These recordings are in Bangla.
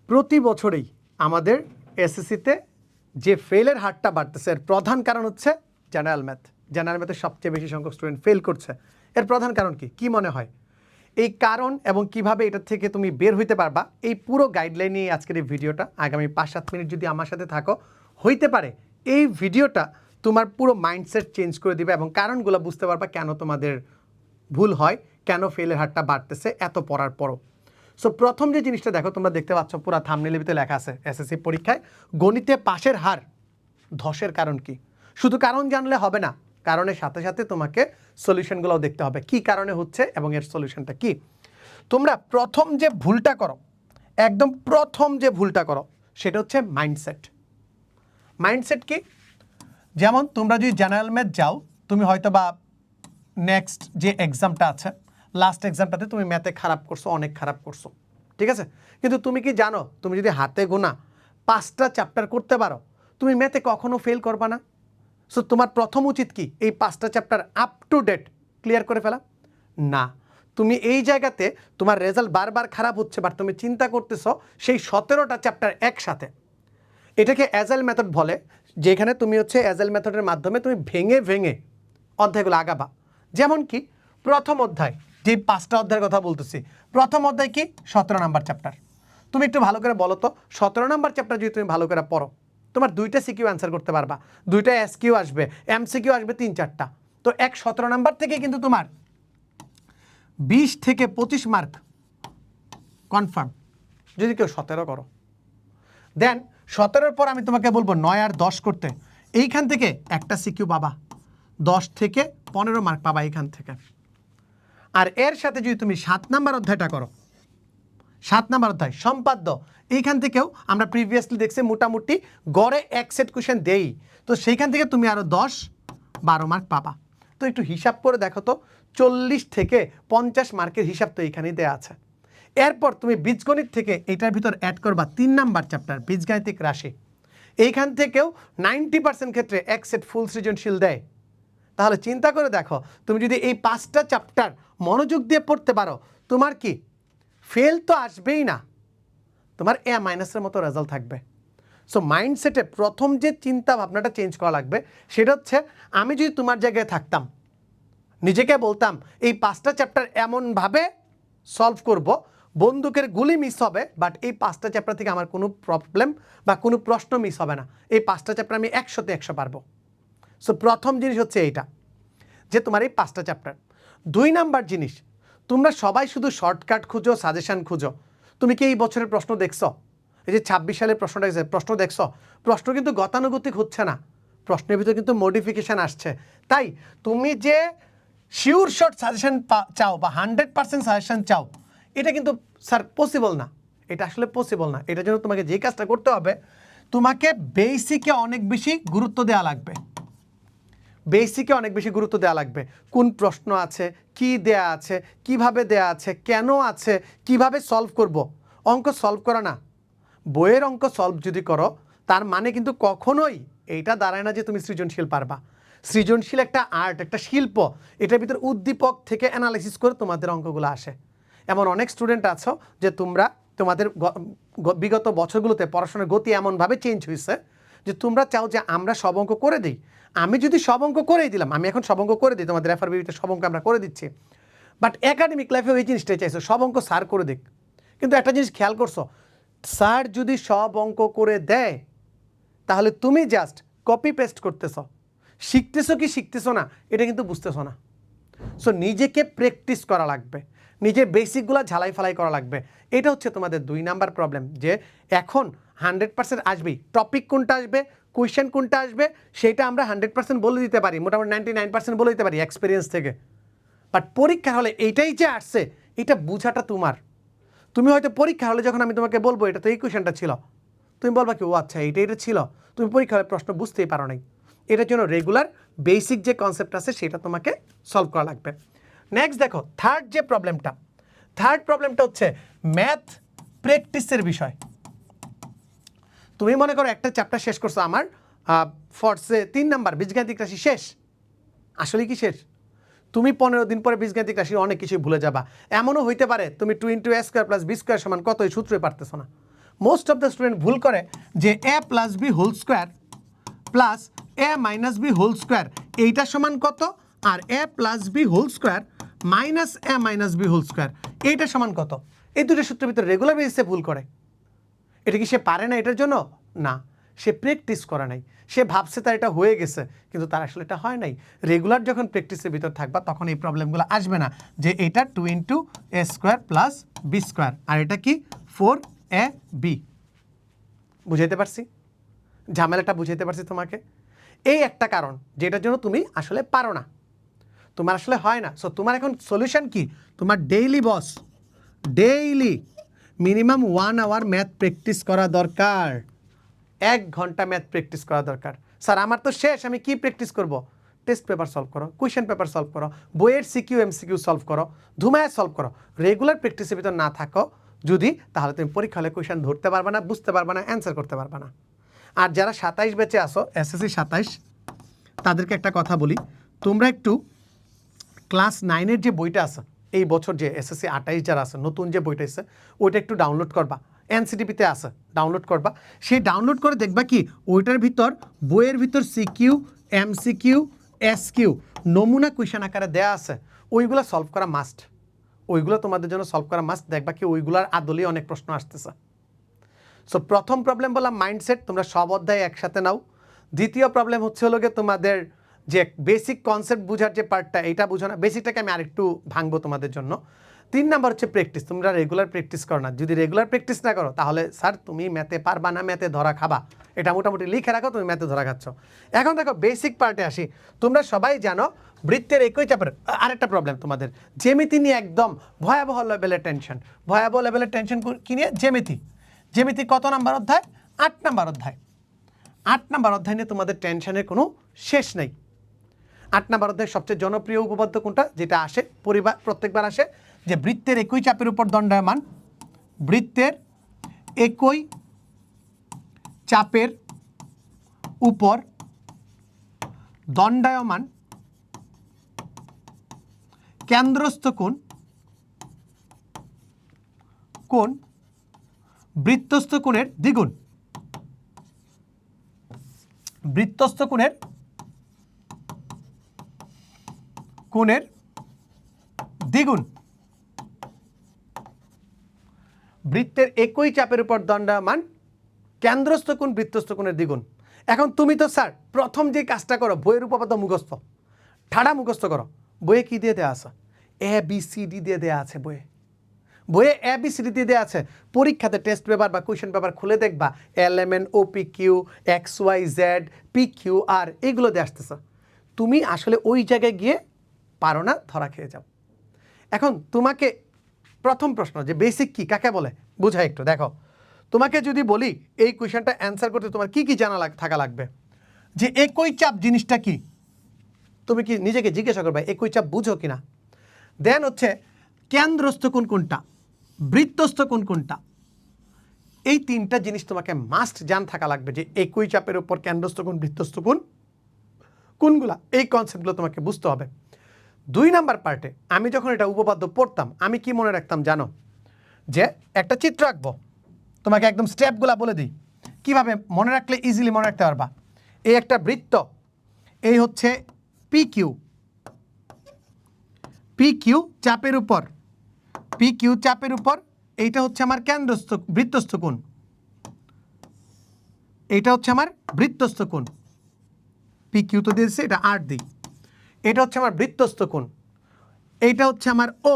প্রতি বছরেই আমাদের এসএসসিতে যে ফেলের হারটা বাড়তেছে এর প্রধান কারণ হচ্ছে জেনারেল ম্যাথ। জেনারেল ম্যাথে সবচেয়ে বেশি সংখ্যক স্টুডেন্ট ফেল করছে। এর প্রধান কারণ কি মনে হয়? এই কারণ এবং কিভাবে এটা থেকে তুমি বের হইতে পারবা, এই পুরো গাইডলাইন নিয়ে আজকের এই ভিডিওটা। আগামী 5-7 মিনিট যদি আমার সাথে থাকো, হইতে পারে এই ভিডিওটা তোমার পুরো মাইন্ডসেট চেঞ্জ করে দিবে এবং কারণগুলো বুঝতে পারবা কেন তোমাদের ভুল হয়, কেন ফেলের হারটা বাড়তেছে এত পড়ার পরও। সো প্রথম যে জিনিসটা দেখো, তোমরা দেখতে পাচ্ছ পুরো থাম্বনেইলের ভিতরে লেখা আছে এসএসসি পরীক্ষায় গণিতে পাশের হার ধসের কারণ কি। শুধু কারণ জানলে হবে না, কারণের সাথে সাথে তোমাকে সলিউশনগুলোও দেখতে হবে কি কারণে হচ্ছে এবং এর সলিউশনটা কি। তোমরা প্রথম যে ভুলটা করো, একদম প্রথম যে ভুলটা করো সেটা হচ্ছে মাইন্ডসেট। মাইন্ডসেট কি? যেমন তোমরা যদি জেনারেল ম্যাথ যাও, তুমি হয়তো বা নেক্সট যে এক্সামটা আছে, লাস্ট এক্সামটাতে তুমি ম্যাথে খারাপ করছো, অনেক খারাপ করছো, ঠিক আছে। কিন্তু তুমি কি জানো, তুমি যদি হাতে গোনা 5টা চ্যাপ্টার করতে পারো, তুমি ম্যাথে কখনো ফেল করবা না। সো তোমার প্রথম উচিত কি, এই 5টা chapter up to date clear করে ফেলা না। তুমি এই জায়গাতে তোমার রেজাল্ট বারবার খারাপ হচ্ছে, বাট তুমি চিন্তা করতেছো সেই 17টা চ্যাপ্টার একসাথে। এটাকে অ্যাজাইল মেথড বলে, যেখানে তুমি হচ্ছে অ্যাজাইল মেথডের মাধ্যমে তুমি ভেঙে ভেঙে অধ্যায়গুলো আগাবা। যেমন কি প্রথম অধ্যায়, যে 5টা অধ্যায়ের কথা বলতেছি, প্রথম অধ্যায় কি 17 নাম্বার চ্যাপ্টার। তুমি একটু ভালো করে বলো তো, 17 নাম্বার চ্যাপ্টার যদি তুমি ভালো করে পড়ো, তোমার 2টা সিকিউ অ্যান্সার করতে পারবা, 2টা এসকিউ আসবে, এমসিকিউ আসবে 3-4টা। তো 17 নাম্বার থেকে কিন্তু তোমার 20 থেকে 25 মার্ক কনফার্ম, যদি কেউ 17 করো। দেন 17-র পর আমি তোমাকে বলবো 9 আর 10 করতে, এইখান থেকে একটা সিকিউ পাবা, 10 থেকে 15 মার্ক পাবা এইখান থেকে। আর এর সাথে যদি তুমি 7 নাম্বার অধ্যায়টা করো, 7 নাম্বার অধ্যায় সম্পাদ্য, এইখান থেকেও আমরা প্রিভিয়াসলি দেখছি মোটামুটি গড়ে 1 সেট কোশ্চেন দেই, তো সেইখান থেকে তুমি আরও 10-12 মার্ক পাবা। তো একটু হিসাব করে দেখো তো, 40 থেকে 50 মার্কের হিসাব তো এইখানেই দেওয়া আছে। এরপর তুমি বীজগণিত থেকে এটার ভিতর অ্যাড করবা 3 নাম্বার চ্যাপ্টার বীজগাণিতিক রাশি, এইখান থেকেও 90% ক্ষেত্রে 1 সেট ফুল সৃজনশীল দেয়। তাহলে চিন্তা করে দেখো, তুমি যদি এই 5টা চ্যাপ্টার মনোযোগ দিয়ে পড়তে পারো, তোমার কি ফেল তো আসবেই না, তোমার এ মাইনাসের মতো রেজাল্ট থাকবে। সো মাইন্ডসেটে প্রথম যে চিন্তা ভাবনাটা চেঞ্জ করা লাগবে সেটা হচ্ছে, আমি যদি তোমার জায়গায় থাকতাম, নিজেকে বলতাম এই 5টা চ্যাপ্টার এমনভাবে সলভ করব, বন্দুকের গুলি মিস হবে, বাট এই 5টা চ্যাপ্টার থেকে আমার কোনো প্রবলেম বা কোনো প্রশ্ন মিস হবে না। এই 5টা চ্যাপ্টার আমি 100-তে 100 পারবো। সো প্রথম জিনিস হচ্ছে এইটা, যে তোমার এই 5টা চ্যাপ্টার। 2 নাম্বার জিনিস, তোমরা সবাই শুধু শর্টকাট খুঁজো, সাজেশান খুঁজো। তুমি কি এই বছরের প্রশ্ন দেখছো? এই যে 26 সালের প্রশ্নটা প্রশ্ন দেখছো, প্রশ্ন কিন্তু গতানুগতিক হচ্ছে না, প্রশ্নের ভিতরে কিন্তু মডিফিকেশান আসছে। তাই তুমি যে শিওর শর্ট সাজেশন চাও বা 100% সাজেশন চাও, এটা কিন্তু স্যার পসিবল না, এটা আসলে পসিবল না। এটার জন্য তোমাকে যে কাজটা করতে হবে, তোমাকে বেসিকে অনেক বেশি গুরুত্ব দেওয়া লাগবে। বেসিকে অনেক বেশি গুরুত্ব দেওয়া লাগবে। কোন প্রশ্ন আছে, কি দেয়া আছে, কিভাবে দেয়া আছে, কেন আছে, কিভাবে সলভ করব। অঙ্ক সলভ করা না, বইয়ের অঙ্ক সলভ যদি করো, তার মানে কিন্তু কখনোই এইটা দাঁড়ায় না যে তুমি সৃজনশীল পারবা। সৃজনশীল একটা আর্ট, একটা শিল্প, এটার ভিতরে উদ্দীপক থেকে অ্যানালাইসিস করে তোমাদের অঙ্কগুলো আসে। এমন অনেক স্টুডেন্ট আছো যে তোমরা তোমাদের বিগত বছরগুলোতে পড়াশোনার গতি এমনভাবে চেঞ্জ হয়েছে যে তোমরা চাও যে আমরা সব অঙ্ক করে দিই। আমি যদি সব অঙ্ক করেই দিলাম, আমি এখন সব অঙ্ক করে দিই, তোমাদের এফআরবিতে সব অঙ্ক আমরা করে দিচ্ছি, বাট একাডেমিক লাইফে ওই জিনিসটাই চাইছো, সব অঙ্ক স্যার করে দিক। কিন্তু একটা জিনিস খেয়াল করছো, স্যার যদি সব অঙ্ক করে দেয়, তাহলে তুমি জাস্ট কপি পেস্ট করতেছ, শিখতেছো কি শিখতেছো না এটা কিন্তু বুঝতেছো না। সো নিজেকে প্র্যাকটিস করা লাগবে, নিজের বেসিকগুলো ঝালাই ফালাই করা লাগবে। এটা হচ্ছে তোমাদের 2 নাম্বার প্রবলেম, যে এখন 100% আসবেই, টপিক কোনটা আসবে, কোয়েশ্চেন কোনটা আসবে, সেটা আমরা 100% বলে দিতে পারি, মোটামুটি 99% বলে দিতে পারি এক্সপিরিয়েন্স থেকে। বাট পরীক্ষা হলে এইটাই যে আসছে, এটা বোঝাটা তোমার। তুমি হয়তো পরীক্ষা হলে যখন আমি তোমাকে বলবো এটা তো এই কোয়েশ্চেনটা ছিল, তুমি বলবা কি ও আচ্ছা এটা ছিল, তুমি পরীক্ষা হলে প্রশ্ন বুঝতেই পারো নাই। এটার জন্য রেগুলার বেসিক যে কনসেপ্ট আছে সেটা তোমাকে সলভ করা লাগবে। নেক্সট দেখো, থার্ড প্রবলেমটা হচ্ছে ম্যাথ প্র্যাকটিসের বিষয়। তুমি মনে করো একটা চ্যাপ্টার শেষ করছো, আমার ফর্সে 3 নাম্বার বীজগাণিতিক রাশি শেষ। আসলে কি শেষ? তুমি 15 দিন পরে বীজগাণিতিক রাশির অনেক কিছুই ভুলে যাবা। এমনও হইতে পারে তুমি 2 × a² + b² = কত, এই সূত্রই পারতেছো না। মোস্ট অফ দ্য স্টুডেন্ট ভুল করে যে A plus B whole square plus A minus B whole square এইটা সমান কত, আর A plus B whole square minus A minus B whole square এইটা সমান কত, এই দুটো সূত্রের ভিতরে রেগুলার বেসিসে ভুল করে। এটা কি সে পারে না এটার জন্য? না, সে প্র্যাকটিস করে নাই, সে ভাবছে তার এটা হয়ে গেছে, কিন্তু তার আসলে এটা হয় নাই। রেগুলার যখন প্র্যাকটিসের ভিতর থাকবা তখন এই প্রবলেমগুলো আসবে না, যে এটা 2 ইন্টু এ স্কোয়ার প্লাস বি স্কোয়ার, আর এটা কি 4ab। বুঝাইতে পারছি? ঝামেলাটা বুঝাইতে পারছি তোমাকে? এই একটা কারণ যেটার জন্য তুমি আসলে পারো না, তোমার আসলে হয় না। সো তোমার এখন সলিউশন কি? তোমার daily boss, daily minimum 1 hour math practice করা দরকার। 1 ঘন্টা ম্যাথ প্র্যাকটিস করা দরকার। স্যার আমার তো শেষ, আমি কি প্র্যাকটিস করব? টেস্ট পেপার সলভ করো, কোয়েশ্চেন পেপার সলভ করো, বইয়ের সিকিউ এমসিকিউ সলভ করো, ধুমায় সলভ করো। রেগুলার প্র্যাকটিসের ভিতর না থাকো যদি, তাহলে তুমি পরীক্ষা হলে কোয়েশ্চেন ধরতে পারবে না, বুঝতে পারবে না, অ্যান্সার করতে পারবে না। আর যারা 27 ব্যাচে আসো, এসএসসি 27, তাদেরকে একটা কথা বলি, তোমরা একটু ক্লাস 9-এর যে বইটা আছে, এই বছর যে এসএসসি 28 যারা আছে, নতুন যে বইটা এসে ওইটা একটু ডাউনলোড করবা, এনসিটিভিতে আছে, ডাউনলোড করবা। সেই ডাউনলোড করে দেখবা কি ওইটার ভিতর, বইয়ের ভিতর সিকিউ এমসিকিউ এসকিউ নমুনা কোয়েশ্চেন আকারে দেয়া আছে, ওইগুলো সলভ করা মাস্ট। ওইগুলো তোমাদের জন্য সলভ করা মাস্ট। দেখবা কি ওইগুলোর আদলে অনেক প্রশ্ন আসতেছে। সো প্রথম প্রবলেম বললাম মাইন্ডসেট, তোমরা সব অধ্যায় একসাথে নাও। দ্বিতীয় প্রবলেম হচ্ছে হলো গিয়ে তোমাদের যে বেসিক কনসেপ্ট বোঝার যে পার্টটা, এটা বুঝো না, বেসিকটাকে আমি আরেকটু ভাঙবো তোমাদের জন্য। 3 নাম্বার হচ্ছে প্র্যাকটিস, তোমরা রেগুলার প্র্যাকটিস করো না। যদি রেগুলার প্র্যাকটিস না করো তাহলে স্যার তুমি ম্যাথে পারবা না, ম্যাথে ধরা খাবা, এটা মোটামুটি লিখে রাখো, তুমি ম্যাথে ধরা খাচ্ছ। এখন দেখো বেসিক পার্টে আসি। তোমরা সবাই জানো বৃত্তের একই চাপের আরেকটা প্রবলেম তোমাদের, জ্যামিতি নিয়ে একদম ভয়াবহ লেভেলের টেনশন। ভয়াবহ লেভেলের টেনশন কি নিয়ে? জ্যামিতি। জ্যামিতি কত নাম্বার অধ্যায়? 8 নাম্বার অধ্যায়। 8 নাম্বার অধ্যায় নিয়ে তোমাদের টেনশনের কোনো শেষ নেই। 8 নাম্বার অধ্যায় সবচেয়ে জনপ্রিয় উপপাদ্য কোনটা, যেটা আসে প্রত্যেকবার আসে, যে বৃত্তের একই চাপের উপর দণ্ডায়মান, বৃত্তের একই চাপের উপর দণ্ডায়মান কেন্দ্রস্থ কোণ বৃত্তস্থ কোণের দ্বিগুণ। বৃত্তস্থ কোণের দ্বিগুণ। বৃত্তের একই চাপের উপর দণ্ডায়মান কেন্দ্রস্থ কোণ বৃত্তস্থ কোণের দ্বিগুণ। এখন তুমি তো স্যার প্রথম যে কাজটা করো, বইয়ের উপপাদ্য মুখস্থ, ঠাড়া মুখস্থ করো। বইয়ে কি দিয়ে দেওয়া আছে? ABCD দিয়ে দেওয়া আছে। বইয়ে ABCD দিয়ে দেওয়া আছে। পরীক্ষাতে টেস্ট পেপার বা কোয়েশ্চেন পেপার খুলে দেখবা LMN OPQ XYZ PQR এইগুলো দিয়ে আসতেছে। তুমি আসলে ওই জায়গায় গিয়ে পারো না, ধরা খেয়ে যাও। এখন তোমাকে প্রথম প্রশ্ন, যে বেসিক কি কাকে বলে বুঝাই একটু দেখো। তোমাকে যদি বলি এই কোয়েশ্চেনটা অ্যান্সার করতে তোমার কি কি জানা থাকা লাগবে, যে একই চাপ জিনিসটা কি, তুমি কি নিজেকে জিজ্ঞাসা করবে একই চাপ বুঝো কিনা। দেন হচ্ছে কেন্দ্রস্থ কোণ কোনটা, বৃত্তস্থ কোণ কোনটা, এই 3টা জিনিস তোমাকে মাস্ট জান থাকা লাগবে, যে একই চাপের উপর কেন্দ্রস্থ কোণ বৃত্তস্থ কোণ কোনগুলা, এই কনসেপ্টগুলো তোমাকে বুঝতে হবে। 2 নাম্বার পার্টে আমি যখন এটা উপপাদ্য পড়তাম, আমি কি মনে রাখতাম জানো, যে একটা চিত্র আঁকবো, তোমাকে একদম স্টেপগুলা বলে দিই কিভাবে মনে রাখলে ইজিলি মনে রাখতে পারবা। এই একটা বৃত্ত, এই হচ্ছে PQ চাপের উপর, এইটা হচ্ছে আমার কেন্দ্রস্থ বৃত্তস্থ কোণ, এটা হচ্ছে আমার বৃত্তস্থ কোণ। PQ তো দিয়েছে, এটা R দিই, এটা হচ্ছে আমার বৃত্তস্থ কোণ, এইটা হচ্ছে আমার O,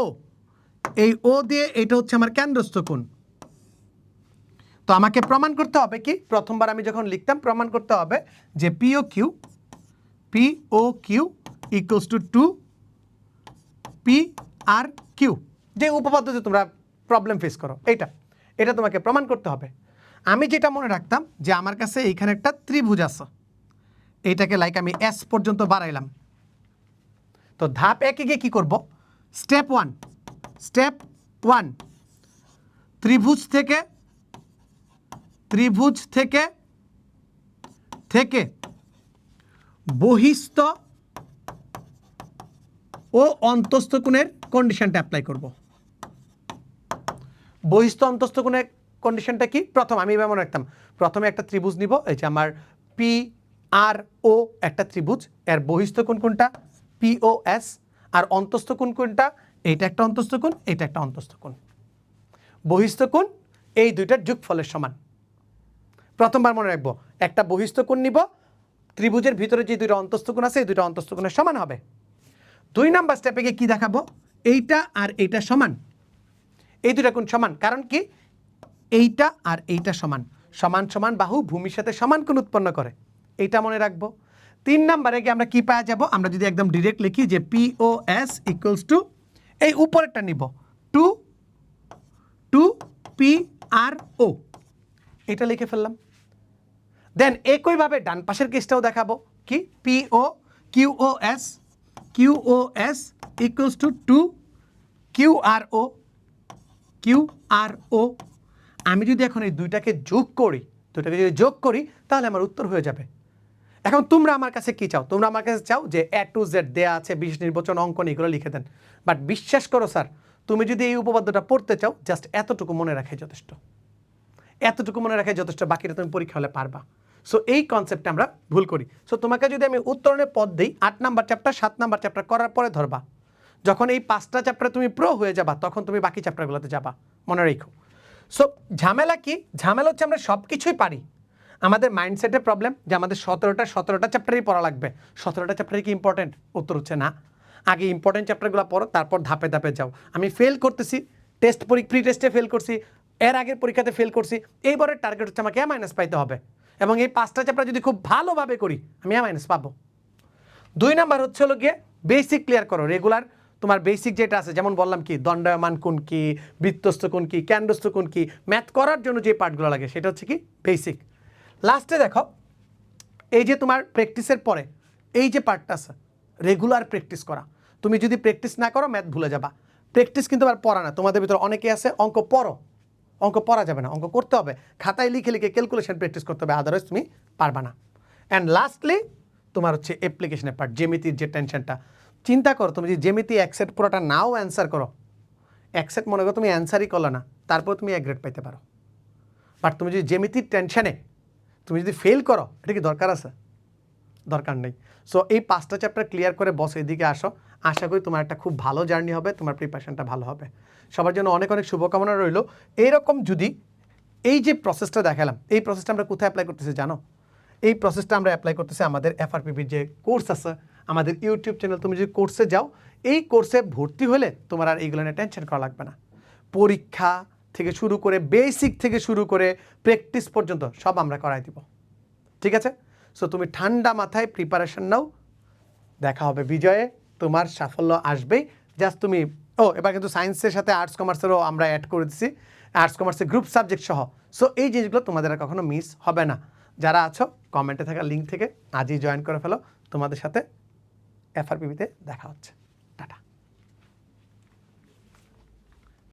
এই O দিয়ে এটা হচ্ছে আমার কেন্দ্রস্থ কোণ। তো আমাকে প্রমাণ করতে হবে কি, প্রথমবার আমি যখন লিখতাম প্রমাণ করতে হবে যে POQ ইকুয়ালস টু 2PRQ, যে উপপাদ্যতে তোমরা প্রবলেম ফেস করো, এটা তোমাকে প্রমাণ করতে হবে। আমি যেটা মনে রাখতাম, যে আমার কাছে এইখানে একটা ত্রিভুজ আছে, এইটাকে লাইক আমি S পর্যন্ত বাড়াইলাম। তো ধাপ 1-এ গিয়ে কী করব, স্টেপ ওয়ান ত্রিভুজ থেকে বহিস্থ ও অন্তস্থ কোণের কন্ডিশনটা অ্যাপ্লাই করব। বহিস্থ অন্তস্থ কোণের কন্ডিশনটা কি? প্রথম আমি এবার মনে রাখতাম, প্রথমে একটা ত্রিভুজ নিব, এই যে আমার পি আর ও একটা ত্রিভুজ, এর বহিস্থ কোণ কোনটা? POS, আর অন্তস্থ কোণ কোনটা? এইটা একটা অন্তস্থ কোণ, এটা একটা অন্তস্থ কোণ। বহিস্থ কোণ এই দুইটার যোগফলের সমান। প্রথমবার মনে রাখবো, একটা বহিস্থ কোণ নিব, ত্রিভুজের ভিতরে যে দুইটা অন্তস্থ কোণ আছে এই দুইটা অন্তস্থ কোণের সমান হবে। 2 নাম্বার স্টেপে গিয়ে কি দেখাবো? এইটা আর এইটা সমান, এই দুইটা কোণ সমান। কারণ কি? এইটা আর এইটা সমান, সমান সমান বাহু ভূমির সাথে সমান কোণ উৎপন্ন করে, এইটা মনে রাখবো। 3 নাম্বারে গিয়ে আমরা কি পাওয়া যাব? আমরা যদি একদম ডিরেক্ট লিখি যে POS ইকুয়ালস টু এই উপরেরটা নিব 2 PRO, এটা লিখে ফেললাম। দেন একইভাবে ডান পাশের কেসটাও দেখাবো, কি? QOS equals to 2 QRO। আমি যদি এখন এই দুইটাকে যোগ করি, তাহলে আমার উত্তর হয়ে যাবে। এখন তোমরা আমার কাছে কি চাও? তোমরা আমার কাছে চাও যে A to Z দেয়া আছে, বিশেষ নির্বাচন, অঙ্কন, এগুলো লিখে দেন। বাট বিশ্বাস করো স্যার, তুমি যদি এই উপপাদ্যটা পড়তে চাও, জাস্ট এতটুকু মনে রাখাই যথেষ্ট, বাকিটা তুমি পরীক্ষা হলে পারবা। সো এই কনসেপ্টটা আমরা ভুল করি। সো তোমাকে যদি আমি উত্তরণের পদ দিই, 8 নাম্বার চ্যাপ্টার 7 নাম্বার চ্যাপ্টার করার পরে ধরবা। যখন এই 5টা চ্যাপ্টারে তুমি প্রো হয়ে যাবা, তখন তুমি বাকি চ্যাপ্টারগুলোতে যাবা, মনে রেখো। সো ঝামেলা কি? ঝামেলা হচ্ছে আমরা সব কিছুই পারি, আমাদের মাইন্ডসেটের প্রবলেম যে আমাদের 17টা চ্যাপ্টারই পড়া লাগবে। 17টা চ্যাপ্টারই কি ইম্পর্টেন্ট? উত্তর হচ্ছে না। আগে ইম্পর্টেন্ট চ্যাপ্টারগুলো পড়ো, তারপর ধাপে ধাপে যাও। আমি ফেল করতেছি, প্রি টেস্টে ফেল করছি, এর আগের পরীক্ষাতে ফেল করছি, এইবারের টার্গেট হচ্ছে আমাকে A- পাইতে হবে, এবং এই 5টা চ্যাপ্টার যদি খুব ভালোভাবে করি আমি A- পাবো। 2 নাম্বার হচ্ছে হলো গিয়ে বেসিক ক্লিয়ার করো, রেগুলার তোমার বেসিক যেটা আছে, যেমন বললাম কি দণ্ডায়মান কোণ কি, বৃত্তস্থ কোণ কি, কেন্দ্রস্থ কোণ কি, ম্যাথ করার জন্য যে পার্টগুলো লাগে সেটা হচ্ছে কি বেসিক। লাস্টে দেখো, এই যে তোমার প্র্যাকটিসের পরে এই যে পার্টটা আছে, রেগুলার প্র্যাকটিস করা। তুমি যদি প্র্যাকটিস না করো ম্যাথ ভুলে যাবা। প্র্যাকটিস কিন্তু আবার পড়া না, তোমাদের ভিতরে অনেকে আছে অঙ্ক পড়ো, অঙ্ক পড়া যাবে না, অঙ্ক করতে হবে, খাতায় লিখে লিখে ক্যালকুলেশন প্র্যাকটিস করতে হবে, আদারওয়াইজ তুমি পারবা না। অ্যান্ড লাস্টলি তোমার হচ্ছে অ্যাপ্লিকেশনের পার্ট, জ্যামিতির যে টেনশনটা। চিন্তা করো, তুমি যে জ্যামিতি এক সেট পুরোটা নাও অ্যান্সার করো, এক সেট মনে করো তুমি অ্যান্সারই করলে না, তারপর তুমি A গ্রেড পাইতে পারো। বাট তুমি যদি জ্যামিতির টেনশনে তুমি যদি ফেল করো, এটা কি দরকার আছে? দরকার নেই। সো এই 5টা চ্যাপ্টার ক্লিয়ার করে বসে এদিকে আসো, আশা করি তোমার একটা খুব ভালো জার্নি হবে, তোমার প্রিপারেশনটা ভালো হবে। সবার জন্য অনেক অনেক শুভকামনা রইল। এইরকম যদি এই যে প্রসেসটা দেখালাম, এই প্রসেসটা আমরা কোথায় অ্যাপ্লাই করতেছি জানো? এই প্রসেসটা আমরা অ্যাপ্লাই করতেছি আমাদের FRPBর যে কোর্স আছে, আমাদের ইউটিউব চ্যানেল। তুমি যদি কোর্সে যাও, এই কোর্সে ভর্তি হলে তোমার আর এইগুলো নিয়ে টেনশন করা লাগবে না। পরীক্ষা থেকে শুরু করে, বেসিক থেকে শুরু করে প্র্যাকটিস পর্যন্ত সব আমরা করাই দিব, ঠিক আছে? সো তুমি ঠান্ডা মাথায় প্রিপারেশন নাও, দেখা হবে বিজয়ে, তোমার সাফল্য আসবেই। জাস্ট তুমি এবার কিন্তু সায়েন্সের সাথে আর্টস কমার্সেরও আমরা অ্যাড করে দিচ্ছি, আর্টস কমার্সের গ্রুপ সাবজেক্ট সহ। সো এই জিনিসগুলো তোমাদের আর কখনো মিস হবে না। যারা আছো কমেন্টে থাকা লিঙ্ক থেকে আজই জয়েন করে ফেলো, তোমাদের সাথে FRPBতে দেখা হচ্ছে।